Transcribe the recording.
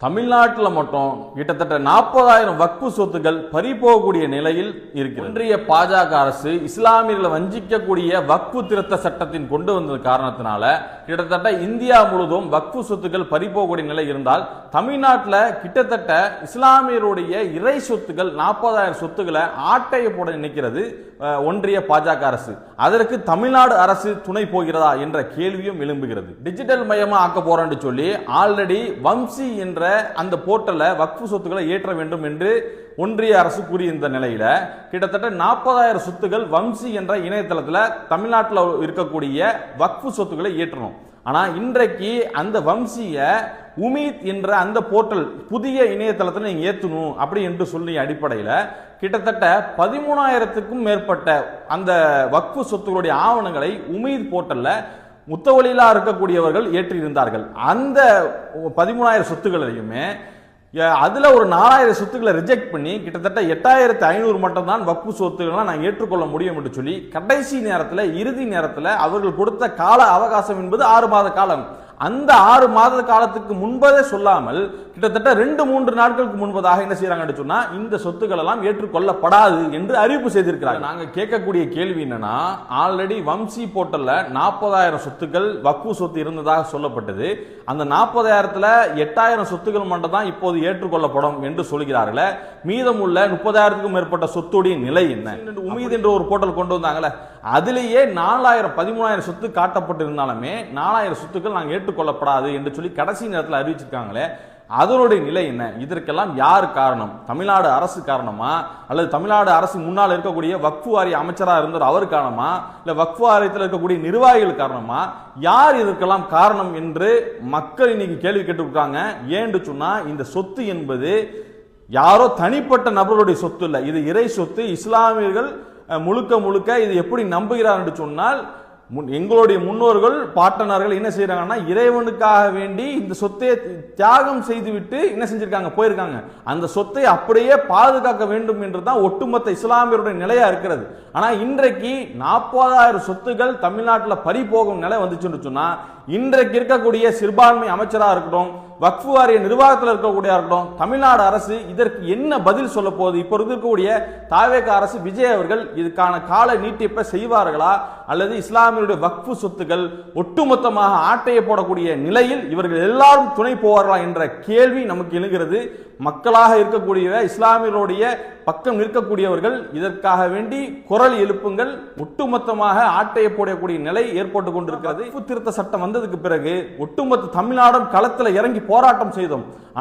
தமிழ்நாட்டில் மட்டும் கிட்டத்தட்ட 40,000 வக்ஃபு சொத்துகள் பறிபோகக்கூடிய நிலையில் இருக்கிறது. இன்றைய பாஜக அரசு இஸ்லாமியர்களை வஞ்சிக்கக்கூடிய வக்ஃபு திருத்த சட்டத்தின் கொண்டு வந்தது காரணத்தினால கிட்டத்தட்ட இந்தியா முழுவதும் வக்ஃபு சொத்துக்கள் பறிபோகக்கூடிய நிலை இருந்தால் தமிழ்நாட்டில் கிட்டத்தட்ட இஸ்லாமியருடைய இறை சொத்துக்கள் 40,000 சொத்துக்களை ஆட்டைய போட நினைக்கிறது ஒன்றிய பாஜக அரசு. அதற்கு தமிழ்நாடு அரசு துணை போகிறதா என்ற கேள்வியும் எழும்புகிறது. டிஜிட்டல் மயமா ஆக்க போறேன்னு சொல்லி ஆல்ரெடி வம்சி என்ற அந்த போர்ட்டலை வக்ஃபு சொத்துக்களை ஏற்ற வேண்டும் என்று ஒன்றிய அரசு கூறியிருந்த நிலையில கிட்டத்தட்ட 40,000 சொத்துகள் வம்சி என்ற இணையதளத்தில் தமிழ்நாட்டில் இருக்கக்கூடிய வக்ஃபு சொத்துக்களை ஏற்றணும். ஆனா இன்றைக்கு அந்த வம்சிய உமீத் என்ற அந்த போர்ட்டல் புதிய இணையதளத்தில் நீங்க ஏற்றணும் அப்படி என்று சொல்லி அடிப்படையில் கிட்டத்தட்ட 13,000க்கும் மேற்பட்ட அந்த வக்ஃபு சொத்துக்களுடைய ஆவணங்களை உமீத் போர்ட்டல்ல முத்தவழியிலா இருக்கக்கூடியவர்கள் ஏற்றியிருந்தார்கள். அந்த 13,000 சொத்துக்களையுமே அதுல ஒரு 4,000 சொத்துக்களை ரிஜெக்ட் பண்ணி கிட்டத்தட்ட 8,500 மட்டும் தான் வக்ஃபு சொத்துக்களை நான் ஏற்றுக்கொள்ள முடியும் என்று சொல்லி கடைசி நேரத்தில் இறுதி நேரத்தில் அவர்கள் கொடுத்த கால அவகாசம் என்பது 6 மாத காலம். அந்த 6 மாத காலத்துக்கு முன்பதே சொல்லாமல் கிட்டத்தட்ட 2-3 நாட்களுக்கு முன்பதாக என்ன செய்யறாங்க சொன்னா இந்த சொத்துக்கள் எல்லாம் ஏற்றுக்கொள்ளப்படாது என்று அறிவிப்பு செய்திருக்கிறாங்க. நாங்க கேட்கக்கூடிய கேள்வி என்னன்னா, ஆல்ரெடி வம்சி போர்ட்டல்ல 40,000 சொத்துக்கள் வக்ஃபு சொத்து இருந்ததாக சொல்லப்பட்டது. அந்த 40,000த்துல 8,000 சொத்துக்கள் மட்டும் தான் இப்போது ஏற்றுக்கொள்ளப்படும் என்று சொல்கிறார்களே, மீதமுள்ள 30,000க்கும் மேற்பட்ட சொத்துடைய நிலை என்ன? உமீத் என்ற ஒரு போர்ட்டல் கொண்டு வந்தாங்களே, அதிலேயே 4,000 13,000 சொத்து காட்டப்பட்டிருந்தாலுமே 4,000 சொத்துக்கள் நாங்கள் ஏற்றுக்கொள்ளப்படாது என்று சொல்லி கடைசி நேரத்தில் அறிவிச்சிருக்காங்களே, அதனுடைய நிலை என்ன? இதற்கெல்லாம் யார் காரணம்? தமிழ்நாடு அரசு காரணமா, அல்லது தமிழ்நாடு அரசு முன்னால் இருக்கக்கூடிய வக்ஃபு வாரிய அமைச்சராக இருந்தார் அவர் காரணமா, இல்ல வக்ஃபு வாரியத்தில் இருக்கக்கூடிய நிர்வாகிகள் காரணமா, யார் இதற்கெல்லாம் காரணம் என்று மக்கள் இன்னைக்கு கேள்வி கேட்டுருக்காங்க. ஏன்னு சொன்னா இந்த சொத்து என்பது யாரோ தனிப்பட்ட நபர்களுடைய சொத்து இல்லை, இது இறை சொத்து. இஸ்லாமியர்கள் முழுக்க முழுக்க இது எப்படி நம்புகிறார் என்று சொன்னால், எங்களுடைய முன்னோர்கள் பாட்டனார்கள் என்ன செய்யறாங்கன்னா இறைவனுக்காக வேண்டி இந்த சொத்தை தியாகம் செய்துவிட்டு என்ன செஞ்சிருக்காங்க, போயிருக்காங்க. அந்த சொத்தை அப்படியே பாதுகாக்க வேண்டும் என்றுதான் ஒட்டுமொத்த இஸ்லாமியருடைய நிலையா இருக்கிறது. ஆனா இன்றைக்கு 40,000 சொத்துகள் தமிழ்நாட்டில் பறி போகும் நிலை வந்துச்சுன்னு சொன்னா இன்றைக்கு இருக்கக்கூடிய சிறுபான்மை அமைச்சராக இருக்கட்டும், வக்ஃபு வாரிய நிர்வாகத்தில் இருக்கக்கூடிய இருக்கட்டும், தமிழ்நாடு அரசு இதற்கு என்ன பதில் சொல்ல போகுது? இப்போ இருக்கக்கூடிய தாவேக அரசு விஜய் அவர்கள் இதுக்கான கால நீட்டிப்பை செய்வார்களா, அல்லது இஸ்லாமியருடைய வக்ஃபு சொத்துக்கள் ஒட்டுமொத்தமாக ஆட்டைய போடக்கூடிய நிலையில் இவர்கள் எல்லாரும் துணை போவார்களா என்ற கேள்வி நமக்கு எழுகிறது. மக்களாக இருக்கக்கூடிய இஸ்லாமியருடைய பக்கம் இருக்கக்கூடியவர்கள் இதற்காக வேண்டி குரல் எழுப்புங்கள். ஒட்டுமொத்தமாக ஆட்டைய போடக்கூடிய நிலை ஏற்பட்டு கொண்டிருக்கிறது. திருத்த சட்டம் வந்ததுக்கு பிறகு ஒட்டுமொத்த தமிழ்நாடும் களத்தில் இறங்கி போராட்டம் செய்தோம்.